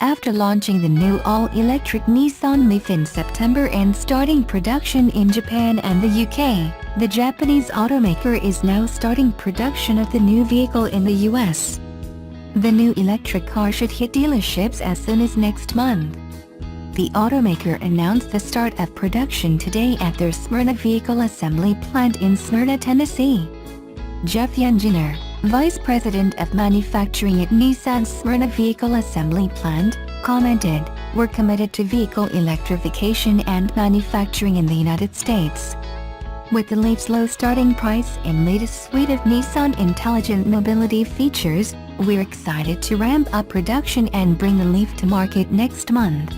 After launching the new all-electric Nissan Leaf in September and starting production in Japan and the UK, the Japanese automaker is now starting production of the new vehicle in the US. The new electric car should hit dealerships as soon as next month. The automaker announced the start of production today at their Smyrna Vehicle Assembly Plant in Smyrna, Tennessee. Jeff Younginer, Vice President of Manufacturing at Nissan's Smyrna Vehicle Assembly Plant, commented, "We're committed to vehicle electrification and manufacturing in the United States." With the Leaf's low starting price and latest suite of Nissan intelligent mobility features, we're excited to ramp up production and bring the Leaf to market next month.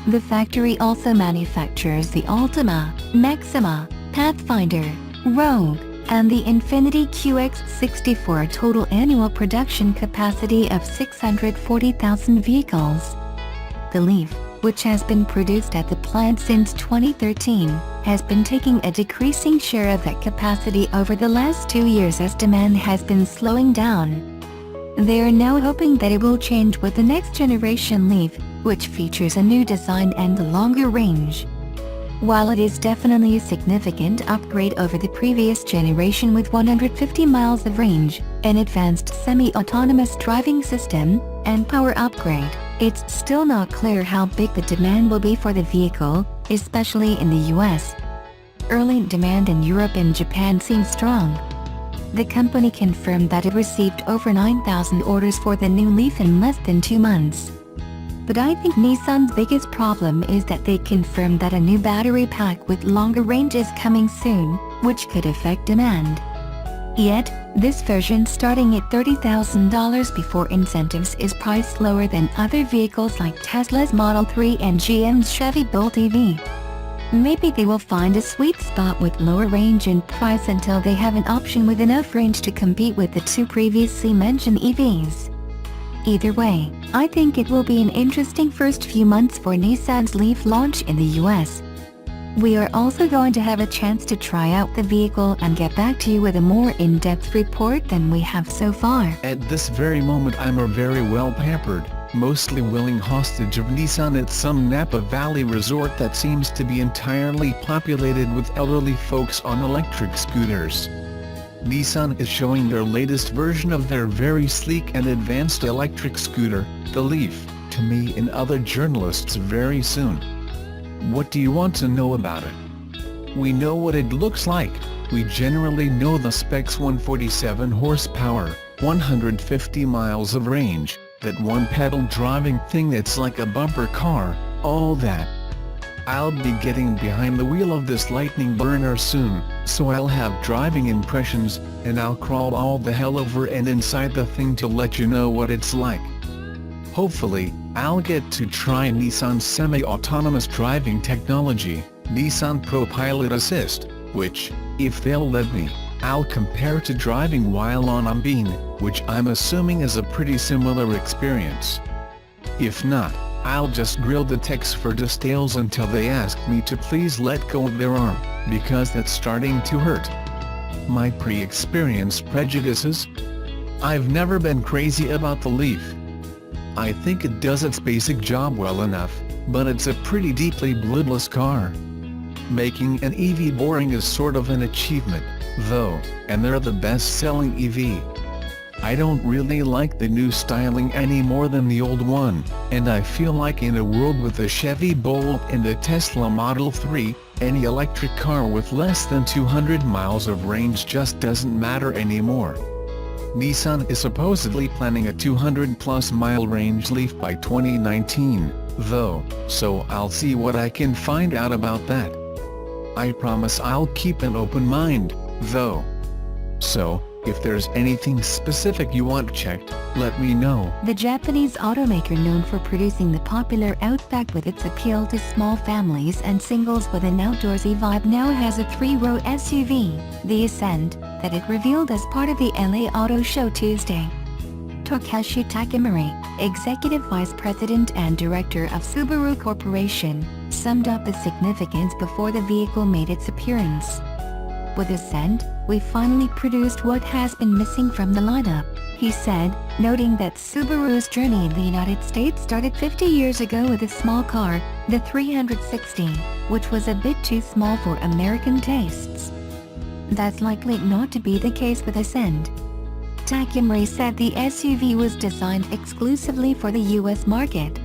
The factory also manufactures the Altima, Maxima, Pathfinder, Rogue, and the Infiniti QX60 for a total annual production capacity of 640,000 vehicles. The Leaf, which has been produced at the plant since 2013, has been taking a decreasing share of that capacity over the last 2 years as demand has been slowing down. They are now hoping that it will change with the next generation Leaf, which features a new design and a longer range. While it is definitely a significant upgrade over the previous generation with 150 miles of range, an advanced semi-autonomous driving system, and power upgrade, it's still not clear how big the demand will be for the vehicle, especially in the US. Early demand in Europe and Japan seems strong. The company confirmed that it received over 9,000 orders for the new Leaf in less than 2 months. But I think Nissan's biggest problem is that they confirmed that a new battery pack with longer range is coming soon, which could affect demand. Yet, this version starting at $30,000 before incentives is priced lower than other vehicles like Tesla's Model 3 and GM's Chevy Bolt EV. Maybe they will find a sweet spot with lower range and price until they have an option with enough range to compete with the 2 previously mentioned EVs. Either way, I think it will be an interesting first few months for Nissan's Leaf launch in the US. We are also going to have a chance to try out the vehicle and get back to you with a more in-depth report than we have so far. At this very moment I'm a very well-pampered, mostly willing hostage of Nissan at some Napa Valley resort that seems to be entirely populated with elderly folks on electric scooters. Nissan is showing their latest version of their very sleek and advanced electric scooter, the Leaf, to me and other journalists very soon. What do you want to know about it? We know what it looks like. We generally know the specs: 147 horsepower, 150 miles of range, that one-pedal driving thing that's like a bumper car, all that. I'll be getting behind the wheel of this lightning burner soon, so I'll have driving impressions, and I'll crawl all the hell over and inside the thing to let you know what it's like. Hopefully, I'll get to try Nissan's semi-autonomous driving technology, Nissan Pro Pilot Assist, which, if they'll let me, I'll compare to driving while on a bean, which I'm assuming is a pretty similar experience. If not, I'll just grill the techs for details until they ask me to please let go of their arm, because that's starting to hurt. My pre-experience prejudices? I've never been crazy about the Leaf. I think it does its basic job well enough, but it's a pretty deeply bloodless car. Making an EV boring is sort of an achievement, though, and they're the best-selling EV. I don't really like the new styling any more than the old one, and I feel like in a world with a Chevy Bolt and a Tesla Model 3, any electric car with less than 200 miles of range just doesn't matter anymore. Nissan is supposedly planning a 200-plus mile range Leaf by 2019, though, so I'll see what I can find out about that. I promise I'll keep an open mind, though. So, if there's anything specific you want checked, let me know. The Japanese automaker, known for producing the popular Outback with its appeal to small families and singles with an outdoorsy vibe, now has a 3-row SUV, the Ascent, that it revealed as part of the LA Auto Show Tuesday. Takeshi Takamori, Executive Vice President and Director of Subaru Corporation, summed up the significance before the vehicle made its appearance. With Ascent, we finally produced what has been missing from the lineup. he said, noting that Subaru's journey in the United States started 50 years ago with a small car, the 360, which was a bit too small for American tastes. That's likely not to be the case with Ascend. Takemura said the SUV was designed exclusively for the US market.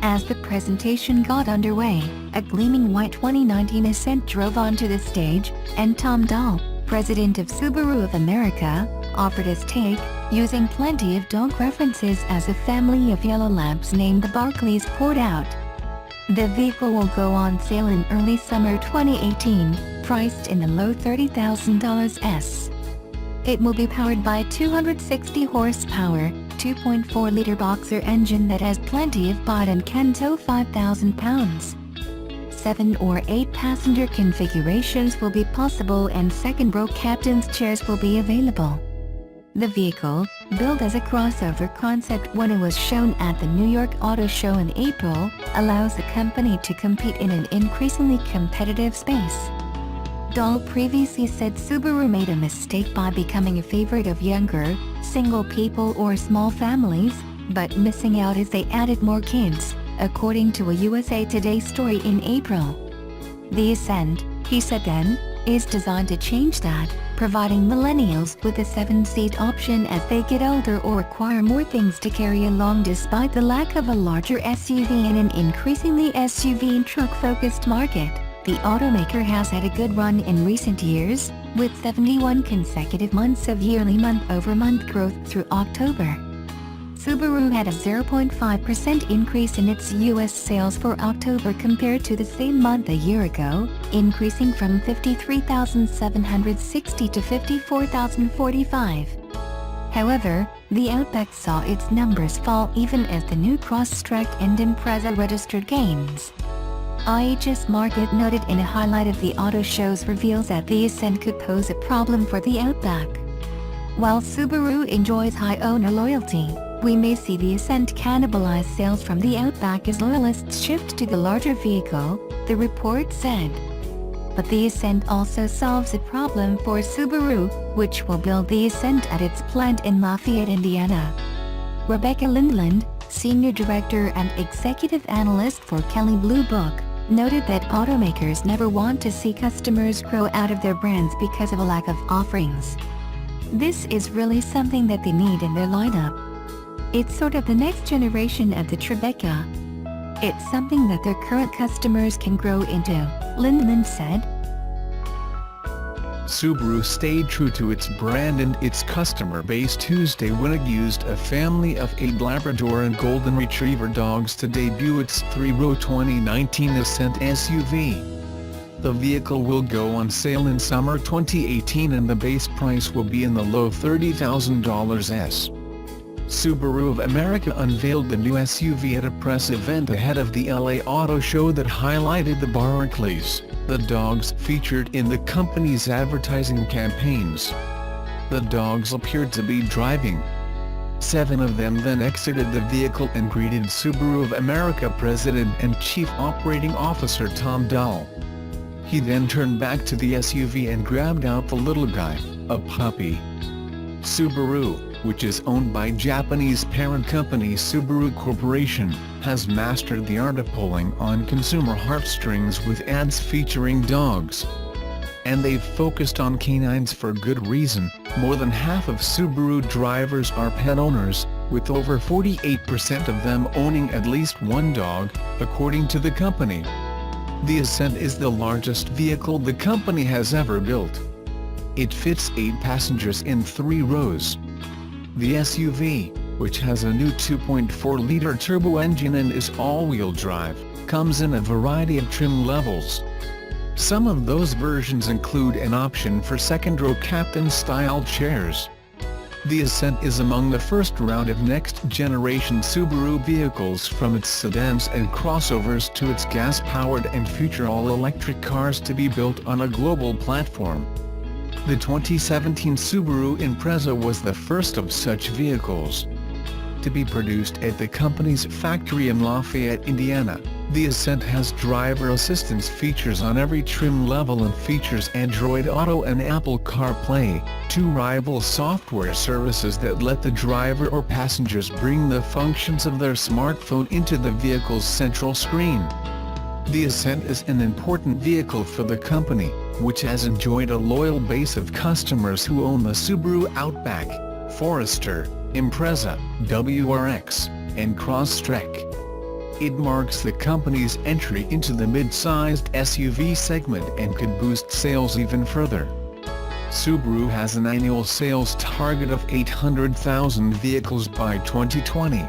As the presentation got underway, a gleaming white 2019 Ascent drove onto the stage, and Tom Dahl, president of Subaru of America, offered his take, using plenty of dog references as a family of yellow labs named the Barclays poured out. The vehicle will go on sale in early summer 2018, priced in the low $30,000s. It will be powered by a 260 horsepower, 2.4-liter boxer engine that has plenty of bite and can tow 5,000 pounds. 7 or 8 passenger configurations will be possible and second-row captain's chairs will be available. The vehicle, billed as a crossover concept when it was shown at the New York Auto Show in April, allows the company to compete in an increasingly competitive space. Dahl previously said Subaru made a mistake by becoming a favorite of younger, single people or small families, but missing out as they added more kids, according to a USA Today story in April. The Ascend, he said then, is designed to change that, providing millennials with a 7-seat option as they get older or require more things to carry along despite the lack of a larger SUV in an increasingly SUV and truck-focused market. The automaker has had a good run in recent years, with 71 consecutive months of yearly month-over-month growth through October. Subaru had a 0.5% increase in its U.S. sales for October compared to the same month a year ago, increasing from 53,760 to 54,045. However, the Outback saw its numbers fall even as the new Crosstrek and Impreza registered gains. IHS Markit noted in a highlight of the auto show's reveals that the Ascend could pose a problem for the Outback. While Subaru enjoys high owner loyalty, we may see the Ascend cannibalize sales from the Outback as loyalists shift to the larger vehicle, the report said. But the Ascend also solves a problem for Subaru, which will build the Ascend at its plant in Lafayette, Indiana. Rebecca Lindland, Senior Director and Executive Analyst for Kelley Blue Book, noted that automakers never want to see customers grow out of their brands because of a lack of offerings. This is really something that they need in their lineup. It's sort of the next generation of the Tribeca. It's something that their current customers can grow into, Lindman said. Subaru stayed true to its brand and its customer base Tuesday when it used a family of 8 Labrador and Golden Retriever dogs to debut its 3-row 2019 Ascent SUV. The vehicle will go on sale in summer 2018 and the base price will be in the low $30,000s. Subaru of America unveiled the new SUV at a press event ahead of the LA Auto Show that highlighted the Barclays, the dogs featured in the company's advertising campaigns. The dogs appeared to be driving. 7 of them then exited the vehicle and greeted Subaru of America President and Chief Operating Officer Tom Dahl. He then turned back to the SUV and grabbed out the little guy, a puppy. Subaru, which is owned by Japanese parent company Subaru Corporation, has mastered the art of pulling on consumer heartstrings with ads featuring dogs. And they've focused on canines for good reason. More than half of Subaru drivers are pet owners, with over 48% of them owning at least one dog, according to the company. The Ascent is the largest vehicle the company has ever built. It fits 8 passengers in 3 rows. The SUV, which has a new 2.4-liter turbo engine and is all-wheel drive, comes in a variety of trim levels. Some of those versions include an option for second-row captain-style chairs. The Ascent is among the first round of next-generation Subaru vehicles, from its sedans and crossovers to its gas-powered and future all-electric cars to be built on a global platform. The 2017 Subaru Impreza was the first of such vehicles to be produced at the company's factory in Lafayette, Indiana. The Ascent has driver assistance features on every trim level and features Android Auto and Apple CarPlay, two rival software services that let the driver or passengers bring the functions of their smartphone into the vehicle's central screen. The Ascent is an important vehicle for the company, which has enjoyed a loyal base of customers who own the Subaru Outback, Forester, Impreza, WRX, and Crosstrek. It marks the company's entry into the mid-sized SUV segment and could boost sales even further. Subaru has an annual sales target of 800,000 vehicles by 2020.